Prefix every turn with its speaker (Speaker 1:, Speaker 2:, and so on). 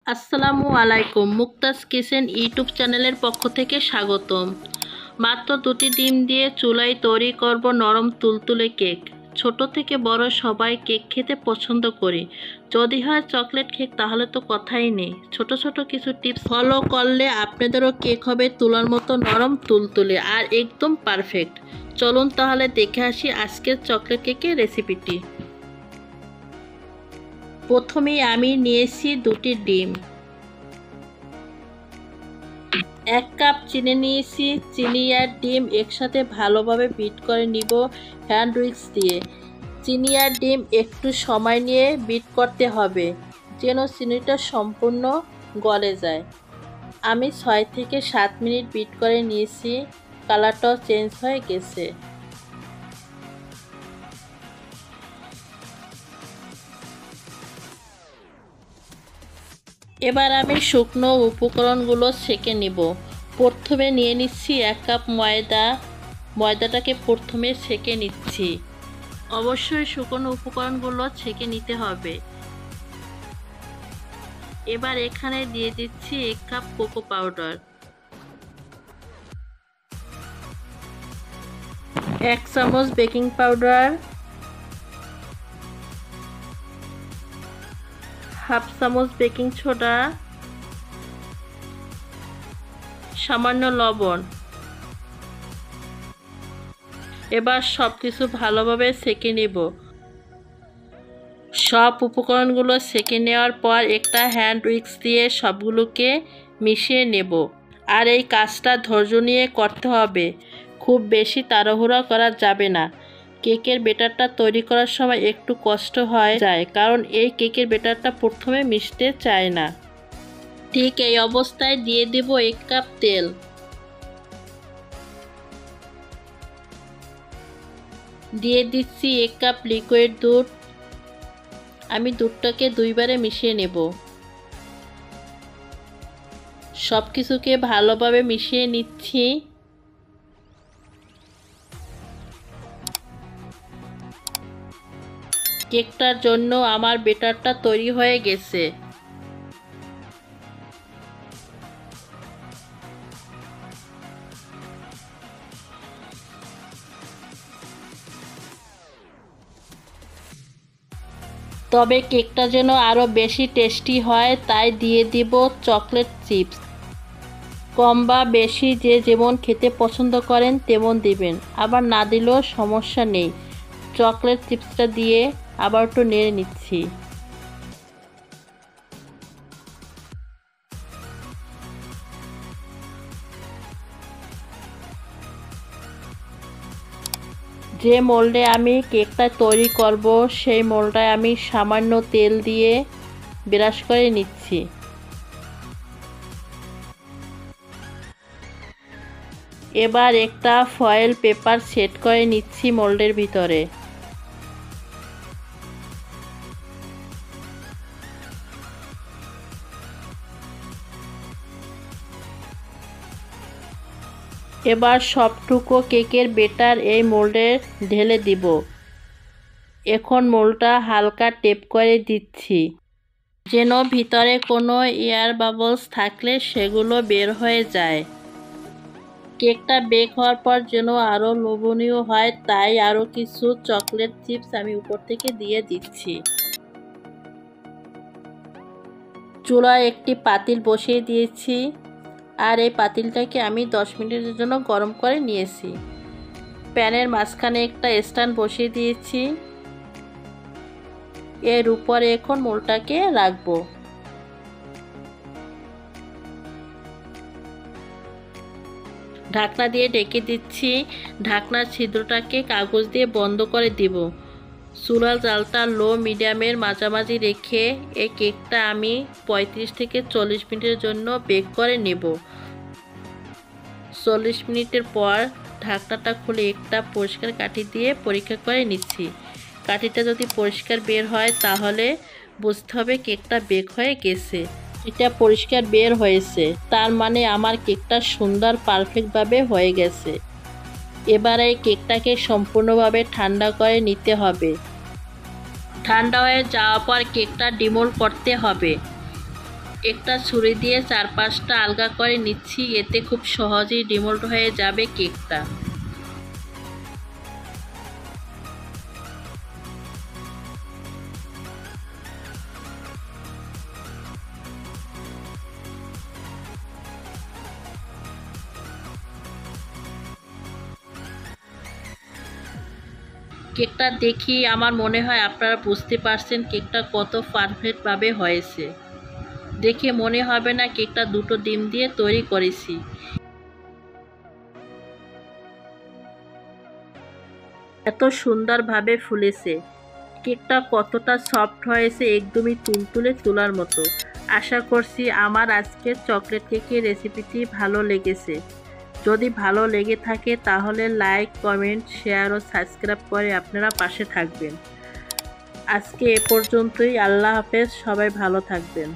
Speaker 1: আসসালামু আলাইকুম। Mukta's kitchen YouTube চ্যানেলের পক্ষ থেকে স্বাগতম। মাত্র 2টি ডিম দিয়ে চুলায় তৈরি করব নরম তুলতুলে কেক। ছোট থেকে বড় সবাই কেক খেতে পছন্দ করি। যদি হয় চকলেট কেক তাহলে তো কথাই নেই। ছোট ছোট কিছু টিপস ফলো করলে আপনাদেরও কেক হবে তুলার মতো নরম তুলতুলে আর একদম পারফেক্ট। চলুন তাহলে দেখে আসি আজকের চকলেট কেকের রেসিপিটি। প্রথমেই আমি নিয়েছি 2টি ডিম, 1 কাপ চিনি নিয়েছি। চিনি আর ডিম একসাথে ভালোভাবে বিট করে নিব হ্যান্ড উইক্স দিয়ে। চিনি আর ডিম একটু সময় নিয়ে বিট করতে হবে যেন চিনিটা সম্পূর্ণ গলে যায়। আমি 6 থেকে 7 মিনিট বিট করে নিয়েছি, কালারটাও চেঞ্জ হয়ে গেছে। এবার আমি শুকনো উপকরণগুলো ছেঁকে নিব। প্রথমে নিয়ে নিচ্ছি 1 কাপ ময়দা। ময়দাটাকে প্রথমে ছেঁকে নিচ্ছি। অবশ্যই শুকনো উপকরণগুলো ছেঁকে নিতে হবে। এবার এখানে দিয়ে দিচ্ছি 1 কাপ কোকো পাউডার, 1 চামচ বেকিং পাউডার, হাফ চামচ বেকিং সোডা, সামান্য লবণ। এবার সব কিছু ভালোভাবে ছেঁকে নিব। সব উপকরণগুলো ছেঁকে নেওয়ার পর একটা হ্যান্ড উইক্স দিয়ে সবগুলোকে মিশিয়ে নেব। আর এই কাজটা ধৈর্য নিয়ে করতে হবে, খুব বেশি তাড়াহুড়া করা যাবে না। কেকের ব্যাটারটা তৈরি করার সময় একটু কষ্ট হয়ে যায়, কারণ এই কেকের ব্যাটারটা প্রথমে মিশতে চায় না। ঠিক এই অবস্থায় দিয়ে দেব 1 কাপ তেল। দিয়ে দিচ্ছি 1 কাপ লিকুইড দুধ। আমি দুধটাকে 2 বারে মিশিয়ে নেব। সব কিছুকে ভালোভাবে মিশিয়ে নিচ্ছি। কেকটার জন্য আমার ব্যাটারটা তৈরি হয়ে গেছে। তবে কেকটা যেন আরও বেশি টেস্টি হয় তাই দিয়ে দিব চকলেট চিপস। কম বা বেশি যে যেমন খেতে পছন্দ করেন তেমন দিবেন, আবার না দিলেও সমস্যা নেই। চকলেট চিপসটা দিয়ে আবার একটু নেড়ে নিচ্ছি। যে মোল্ডে আমি কেকটা তৈরি করব সেই মোল্ডটায় আমি সামান্য তেল দিয়ে ব্রাশ করে নিচ্ছি। এবার একটা ফয়েল পেপার সেট করে নিচ্ছি মোল্ডের ভিতরে। এবার সবটুকু কেকের ব্যাটার এই মোল্ডে ঢেলে দিব। এখন মোল্ডটা হালকা টেপ করে দিচ্ছি যেন ভিতরে কোনো এয়ার বাবলস থাকলে সেগুলো বের হয়ে যায়। কেকটা বেক হওয়ার পর যেন আরও লোভনীয় হয় তাই আরও কিছু চকলেট চিপস আমি উপর থেকে দিয়ে দিচ্ছি। চুলায় একটি পাতিল বসিয়ে দিয়েছি আর এই পাতিলটাকে আমি 10 মিনিটের জন্য গরম করে নিয়েছি। প্যানের মাঝখানে একটা স্ট্যান্ড বসিয়ে দিয়েছি, এর উপরে এখন মোল্ডটাকে রাখবো। ঢাকনা দিয়ে ঢেকে দিচ্ছি। ঢাকনার ছিদ্রটাকে কাগজ দিয়ে বন্ধ করে দিব। চুলার জালটা লো মিডিয়ামের মাঝামাঝি রেখে এই কেকটা আমি 35 থেকে 40 মিনিটের জন্য বেক করে নেব। 40 মিনিটের পর ঢাকনাটা খুলে একটা পরিষ্কার কাঠি দিয়ে পরীক্ষা করে নিচ্ছি। কাঠিটা যদি পরিষ্কার বের হয় তাহলে বুঝতে হবে কেকটা বেক হয়ে গেছে। এটা পরিষ্কার বের হয়েছে, তার মানে আমার কেকটা সুন্দর পারফেক্টভাবে হয়ে গেছে। এবার এই কেকটাকে সম্পূর্ণভাবে ঠান্ডা করে নিতে হবে। ঠান্ডা হয়ে যাওয়ার পর কেকটা ডিমোল্ড করতে হবে। একটা ছুরি দিয়ে 4-5টা আলগা করে নিচ্ছি, এতে খুব সহজেই ডিমোল্ড হয়ে যাবে কেকটা। কেকটা দেখি আমার মনে হয় আপনারা বুঝতে পারছেন কেকটা কত পারফেক্টভাবে হয়েছে। দেখে মনে হবে না কেকটা 2টো ডিম দিয়ে তৈরি করেছি। এত সুন্দরভাবে ফুলেছে। কেকটা কতটা সফট হয়েছে, একদমই তুলতুলে তুলার মতো। আশা করছি আমার আজকের চকলেট কেকের রেসিপিটি ভালো লেগেছে। যদি ভালো লেগে থাকে তাহলে লাইক, কমেন্ট, শেয়ার ও সাবস্ক্রাইব করে আপনারা পাশে থাকবেন। আজকে এ পর্যন্তই। আল্লাহ হাফেজ। সবাই ভালো থাকবেন।